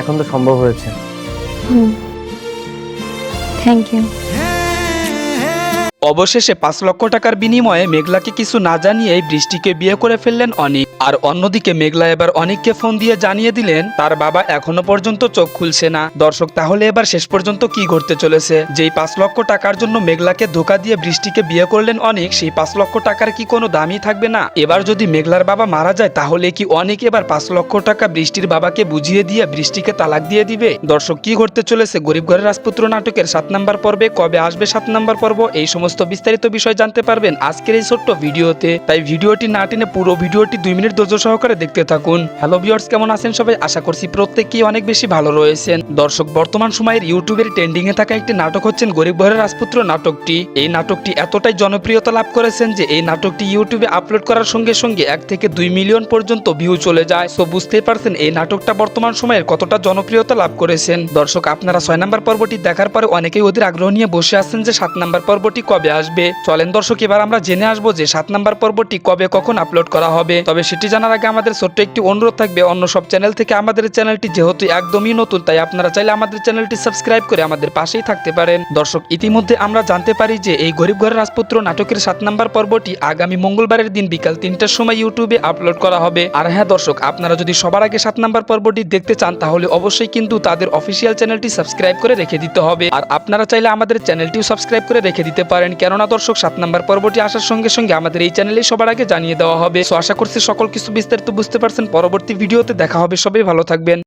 এখন তো সম্ভব হয়েছে। Thank you. অবশেষে 5 লক্ষ টাকার বিনিময়ে মেঘলাকে কিছু না জানিয়েই বৃষ্টিকে বিয়ে করে ফেললেন অনিক। আর অন্যদিকে মেঘলা এবার অনিককে ফোন দিয়ে জানিয়ে দিলেন তার বাবা এখনো পর্যন্ত চোখ খুলছে না। দর্শক, তাহলে এবার শেষ পর্যন্ত কি ঘটতে চলেছে? যেই 5 লক্ষ টাকার জন্য মেঘলাকে ধোকা দিয়ে বৃষ্টিকে বিয়ে করলেন অনিক, সেই 5 লক্ষ টাকার কি কোনো দামই থাকবে না? এবার যদি মেঘলার বাবা মারা যায় তাহলে কি অনিক এবার 5 লক্ষ টাকা বৃষ্টির বাবাকে বুঝিয়ে দিয়ে বৃষ্টিকে তালাক দিয়ে দিবে? দর্শক, কি ঘটতে চলেছে গরিব ঘরের রাজপুত্র নাটকের 7 নম্বর পর্বে? কবে আসবে 7 নম্বর পর্ব? এই সমস্ত বিস্তারিত বিষয় জানতে পারবেন আজকের এই ছোট্ট ভিডিওতে। তাই ভিডিওটি না টেনে পুরো ভিডিওটি 2 মিনিট ধৈর্য সহকারে দেখতে থাকুন। হ্যালো ভিউয়ার্স, কেমন আছেন সবাই? আশা করছি প্রত্যেকেই অনেক বেশি ভালো রয়েছেন। দর্শক, বর্তমান সময়ের ইউটিউবের ট্রেন্ডিং এ থাকা একটি নাটক হচ্ছেন গরিব ঘরের রাজপুত্র নাটকটি। এই নাটকটি এতটাই জনপ্রিয়তা লাভ করেছেন যে এই নাটকটি ইউটিউবে আপলোড করার সঙ্গে সঙ্গে 1 থেকে 2 মিলিয়ন পর্যন্ত ভিউ চলে যায়। সো বুঝতেই পারছেন এই নাটকটা বর্তমান সময়ের কতটা জনপ্রিয়তা লাভ করেছেন। দর্শক, আপনারা 6 নম্বর পর্বটি দেখার পরে অনেকেই ওদের আগ্রহ নিয়ে বসে আছেন যে 7 নম্বর পর্বটি কবে আসবে। চলেন দর্শক, এবার আমরা জেনে আসবো যে 7 নম্বর পর্বটি কবে কখন আপলোড করা হবে। তবে সেটি জানার আগে আমাদের ছোট্ট একটি অনুরোধ থাকবে, অন্য সব চ্যানেল থেকে আমাদের চ্যানেলটি যেহেতু একদমই নতুন, তাই আপনারা চাইলে আমাদের চ্যানেলটি সাবস্ক্রাইব করে আমাদের পাশেই থাকতে পারেন। দর্শক, ইতিমধ্যে আমরা জানতে পারি যে এই গরিব ঘরের রাজপুত্র নাটকের 7 নম্বর পর্বটি আগামী মঙ্গলবারের দিন বিকাল 3টার সময় ইউটিউবে আপলোড করা হবে। আর হ্যাঁ দর্শক, আপনারা যদি সবার আগে 7 নম্বর পর্বটি দেখতে চান তাহলে অবশ্যই কিন্তু তাদের অফিসিয়াল চ্যানেলটি সাবস্ক্রাইব করে রেখে দিতে হবে। আর আপনারা চাইলে আমাদের চ্যানেলটিও সাবস্ক্রাইব করে রেখে দিতে পারেন, কেননা দর্শক 7 নম্বর পর্বটি আসার সঙ্গে সঙ্গে আমাদের এই চ্যানেলে সবার আগে জানিয়ে দেওয়া হবে। সো আশা করছি সকল কিছু বিস্তারিত বুঝতে পারছেন। পরবর্তী ভিডিওতে দেখা হবে, সবাই ভালো থাকবেন।